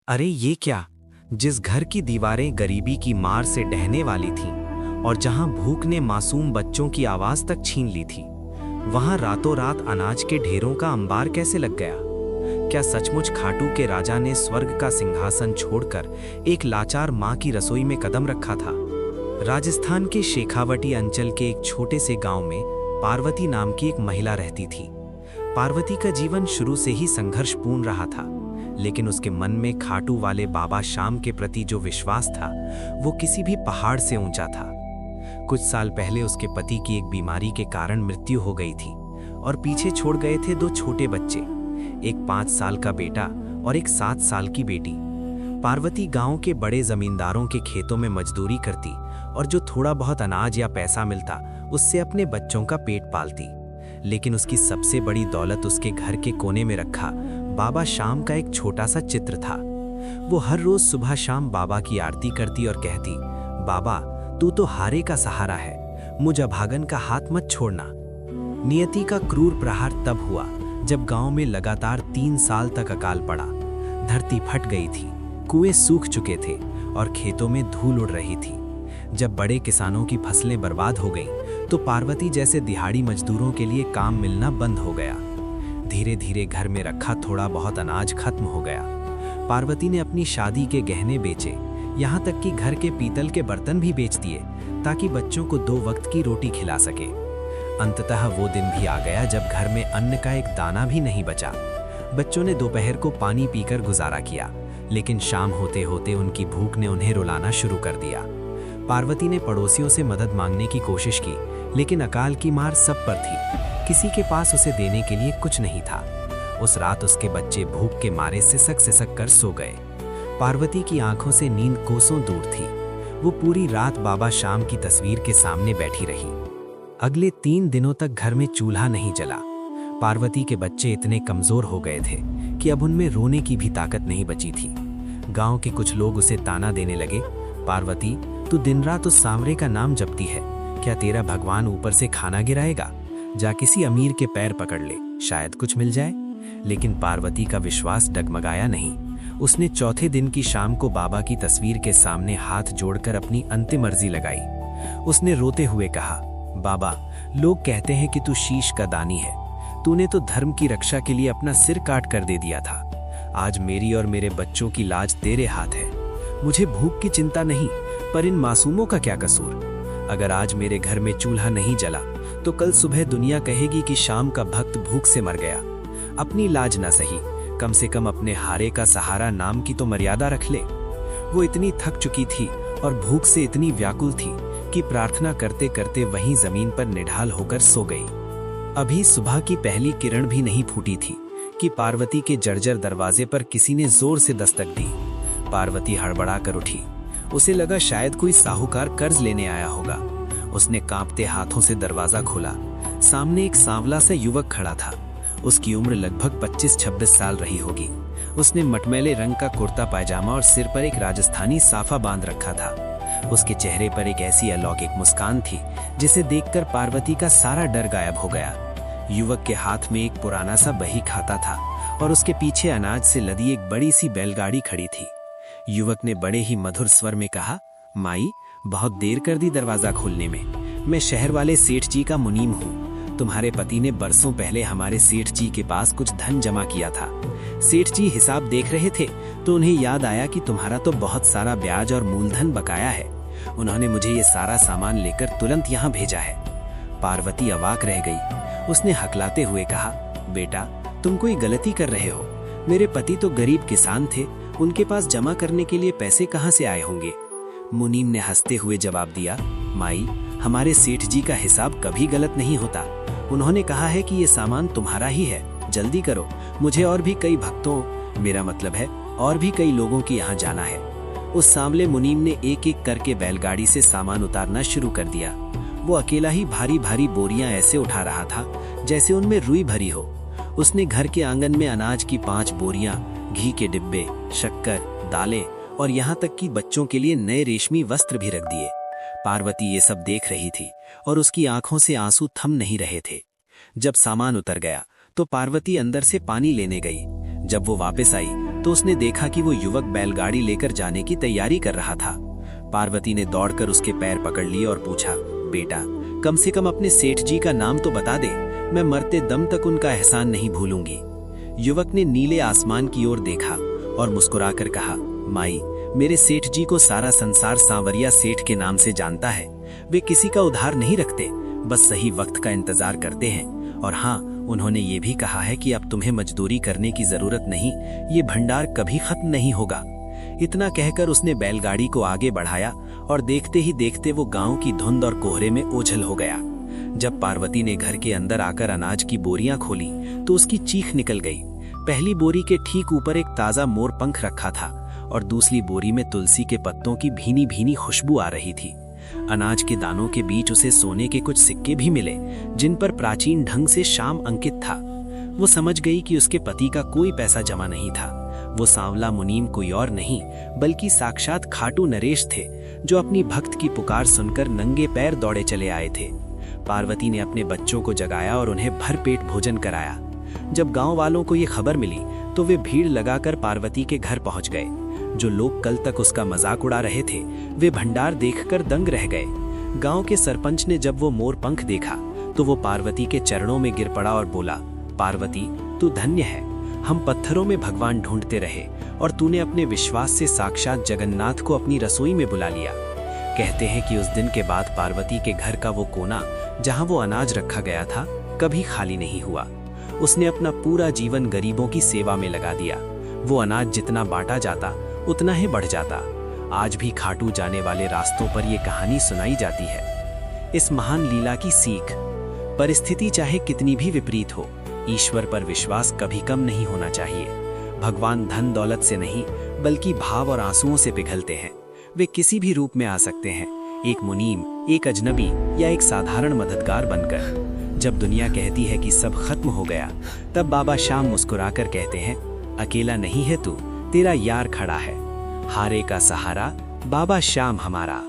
अरे ये क्या! जिस घर की दीवारें गरीबी की मार से ढहने वाली थीं और जहां भूख ने मासूम बच्चों की आवाज तक छीन ली थी, वहां रातों रात अनाज के ढेरों का अंबार कैसे लग गया? क्या सचमुच खाटू के राजा ने स्वर्ग का सिंहासन छोड़कर एक लाचार मां की रसोई में कदम रखा था? राजस्थान के शेखावटी अंचल के एक छोटे से गांव में पार्वती नाम की एक महिला रहती थी। पार्वती का जीवन शुरू से ही संघर्षपूर्ण रहा था, लेकिन उसके मन में खाटू वाले बाबा श्याम के प्रति जो विश्वास था, वो किसी भी पहाड़ से ऊंचा था। कुछ साल पहले उसके पति की एक बीमारी के कारण मृत्यु हो गई थी और पीछे छोड़ गए थे दो छोटे बच्चे, एक 5 साल का बेटा और एक 7 साल की बेटी। पार्वती गांव के बड़े जमींदारों के खेतों में मजदूरी करती और जो थोड़ा बहुत अनाज या पैसा मिलता उससे अपने बच्चों का पेट पालती। लेकिन उसकी सबसे बड़ी दौलत उसके घर के कोने में रखा बाबा श्याम का एक छोटा सा चित्र था। वो हर रोज सुबह शाम बाबा की आरती करती और कहती, बाबा तू तो हारे का सहारा है, मुझ अभागन का हाथ मत छोड़ना। नियति का क्रूर प्रहार तब हुआ जब गांव में लगातार 3 साल तक अकाल पड़ा। धरती फट गई थी, कुएं सूख चुके थे और खेतों में धूल उड़ रही थी। जब बड़े किसानों की फसलें बर्बाद हो गईं, तो पार्वती जैसे दिहाड़ी मजदूरों के लिए काम मिलना बंद हो गया। धीरे धीरे घर में रखा थोड़ा बहुत अनाज खत्म हो गया। पार्वती ने अपनी शादी के गहने बेचे, यहाँ तक कि घर के पीतल के बर्तन भी बेच दिए ताकि बच्चों को 2 वक्त की रोटी खिला सके। अंततः वो दिन भी आ गया जब घर में अन्न का एक दाना भी नहीं बचा। बच्चों ने दोपहर को पानी पीकर गुजारा किया, लेकिन शाम होते होते उनकी भूख ने उन्हें रुलाना शुरू कर दिया। पार्वती ने पड़ोसियों से मदद मांगने की कोशिश की, लेकिन अकाल की मार सब पर थी। किसी के पास उसे देने के लिए कुछ नहीं था। उस रात उसके बच्चे भूख के मारे सिसक कर सो गए। पार्वती की आंखों से नींद कोसों दूर थी। वो पूरी रात बाबा श्याम की तस्वीर के सामने बैठी रही। अगले 3 दिनों तक घर में चूल्हा नहीं जला। पार्वती के बच्चे इतने कमजोर हो गए थे कि अब उनमें रोने की भी ताकत नहीं बची थी। गांव के कुछ लोग उसे ताना देने लगे, पार्वती तू दिन रात उस सांवरे का नाम जपती है, क्या तेरा भगवान ऊपर से खाना गिराएगा? जा किसी अमीर के पैर पकड़ ले, शायद कुछ मिल जाए। लेकिन पार्वती का विश्वास डगमगाया नहीं। उसने चौथे दिन की शाम को बाबा की तस्वीर के सामने हाथ जोड़कर अपनी अंतिम अर्जी लगाई। उसने रोते हुए कहा, बाबा लोग कहते हैं कि तू शीश का दानी है, तूने तो धर्म की रक्षा के लिए अपना सिर काट कर दे दिया था। आज मेरी और मेरे बच्चों की लाज तेरे हाथ है। मुझे भूख की चिंता नहीं, पर इन मासूमों का क्या कसूर? अगर आज मेरे घर में चूल्हा नहीं जला तो कल सुबह दुनिया कहेगी कि शाम का भक्त भूख से मर गया। अपनी लाज ना सही, कम से कम अपने हारे का सहारा नाम की तो मर्यादा रख ले। वो इतनी थक चुकी थी और भूख से इतनी व्याकुल थी कि प्रार्थना करते करते वहीं जमीन पर निढाल होकर सो गई। अभी सुबह की पहली किरण भी नहीं फूटी थी कि पार्वती के जर्जर दरवाजे पर किसी ने जोर से दस्तक दी। पार्वती हड़बड़ा कर उठी। उसे लगा शायद कोई साहूकार कर्ज लेने आया होगा। उसने कांपते हाथों से दरवाजा खोला। सामने एक सांवला सा युवक खड़ा था। उसकी उम्र लगभग 25-26 साल रही होगी। उसने मटमैले रंग का कुर्ता पायजामा और सिर पर एक राजस्थानी साफा बांध रखा था। उसके चेहरे पर एक ऐसी अलौकिक मुस्कान थी जिसे देखकर पार्वती का सारा डर गायब हो गया। युवक के हाथ में एक पुराना सा बही खाता था और उसके पीछे अनाज से लदी एक बड़ी सी बैलगाड़ी खड़ी थी। युवक ने बड़े ही मधुर स्वर में कहा, माई बहुत देर कर दी दरवाजा खोलने में। मैं शहर वाले सेठ जी का मुनीम हूँ। तुम्हारे पति ने बरसों पहले हमारे सेठ जी के पास कुछ धन जमा किया था। सेठ जी हिसाब देख रहे थे तो उन्हें याद आया कि तुम्हारा तो बहुत सारा ब्याज और मूलधन बकाया है। उन्होंने मुझे ये सारा सामान लेकर तुरंत यहाँ भेजा है। पार्वती अवाक रह गई। उसने हकलाते हुए कहा, बेटा तुम कोई गलती कर रहे हो। मेरे पति तो गरीब किसान थे, उनके पास जमा करने के लिए पैसे कहाँ से आए होंगे? मुनीम ने हंसते हुए जवाब दिया, माई हमारे सेठ जी का हिसाब कभी गलत नहीं होता। उन्होंने कहा है कि ये सामान तुम्हारा ही है, जल्दी करो, मुझे और भी कई भक्तों, मेरा मतलब है और भी कई लोगों के यहाँ जाना है। उस सांवले मुनीम ने एक एक करके बैलगाड़ी से सामान उतारना शुरू कर दिया। वो अकेला ही भारी भारी बोरियां ऐसे उठा रहा था जैसे उनमें रुई भरी हो। उसने घर के आंगन में अनाज की 5 बोरियां, घी के डिब्बे, शक्कर, दालें और यहाँ तक कि बच्चों के लिए नए रेशमी वस्त्र भी रख दिए। पार्वती ये सब देख रही थी और उसकी आंखों से आंसू थम नहीं रहे थे। जब सामान उतर गया तो पार्वती अंदर से पानी लेने गई। जब वो वापस आई तो उसने देखा कि वो युवक बैलगाड़ी लेकर जाने की तैयारी कर रहा था। पार्वती ने दौड़कर उसके पैर पकड़ लिए और पूछा, बेटा, कम से कम अपने सेठ जी का नाम तो बता दे, मैं मरते दम तक उनका एहसान नहीं भूलूंगी। युवक ने नीले आसमान की ओर देखा और मुस्कुराकर कहा, माई, मेरे सेठ जी को सारा संसार सांवरिया सेठ के नाम से जानता है। वे किसी का उधार नहीं रखते, बस सही वक्त का इंतजार करते हैं। और हाँ, उन्होंने ये भी कहा है कि अब तुम्हें मजदूरी करने की जरूरत नहीं, ये भंडार कभी खत्म नहीं होगा। इतना कहकर उसने बैलगाड़ी को आगे बढ़ाया और देखते ही देखते वो गांव की धुंध और कोहरे में ओझल हो गया। जब पार्वती ने घर के अंदर आकर अनाज की बोरियां खोली तो उसकी चीख निकल गई। पहली बोरी के ठीक ऊपर एक ताजा मोर पंख रखा था और दूसरी बोरी में तुलसी के पत्तों की भीनी भीनी खुशबू आ रही थी। अनाज के दानों के बीच उसे सोने के कुछ सिक्के भी मिले, जिन पर प्राचीन ढंग से शाम अंकित था। वो समझ गई कि उसके पति का कोई पैसा जमा नहीं था। वो सांवला मुनीम कोई और नहीं बल्कि साक्षात खाटू नरेश थे, जो अपनी भक्त की पुकार सुनकर नंगे पैर दौड़े चले आए थे। पार्वती ने अपने बच्चों को जगाया और उन्हें भरपेट भोजन कराया। जब गांव वालों को ये खबर मिली तो वे भीड़ लगाकर पार्वती के घर पहुंच गए। जो लोग कल तक उसका मजाक उड़ा रहे थे, वे भंडार देखकर दंग रह गए। गांव के सरपंच ने जब वो मोर पंख देखा तो वो पार्वती के चरणों में गिर पड़ा और बोला, पार्वती, तू धन्य है। हम पत्थरों में भगवान ढूंढते रहे और तूने अपने विश्वास से साक्षात जगन्नाथ को अपनी रसोई में बुला लिया। कहते हैं कि उस दिन के बाद पार्वती के घर का वो कोना जहां वो अनाज रखा गया था कभी खाली नहीं हुआ। उसने अपना पूरा जीवन गरीबों की सेवा में लगा दिया। वो अनाज जितना बांटा जाता उतना ही बढ़ जाता। आज भी खाटू जाने वाले रास्तों पर ये कहानी सुनाई जाती है। इस महान लीला की सीख, परिस्थिति चाहे कितनी भी विपरीत हो, ईश्वर पर विश्वास कभी कम नहीं होना चाहिए। भगवान धन दौलत से नहीं बल्कि भाव और आंसुओं से पिघलते हैं। वे किसी भी रूप में आ सकते हैं, एक मुनीम, एक अजनबी या एक साधारण मददगार बनकर। जब दुनिया कहती है कि सब खत्म हो गया, तब बाबा श्याम मुस्कुराकर कहते हैं, अकेला नहीं है तू, तेरा यार खड़ा है। हारे का सहारा बाबा श्याम हमारा।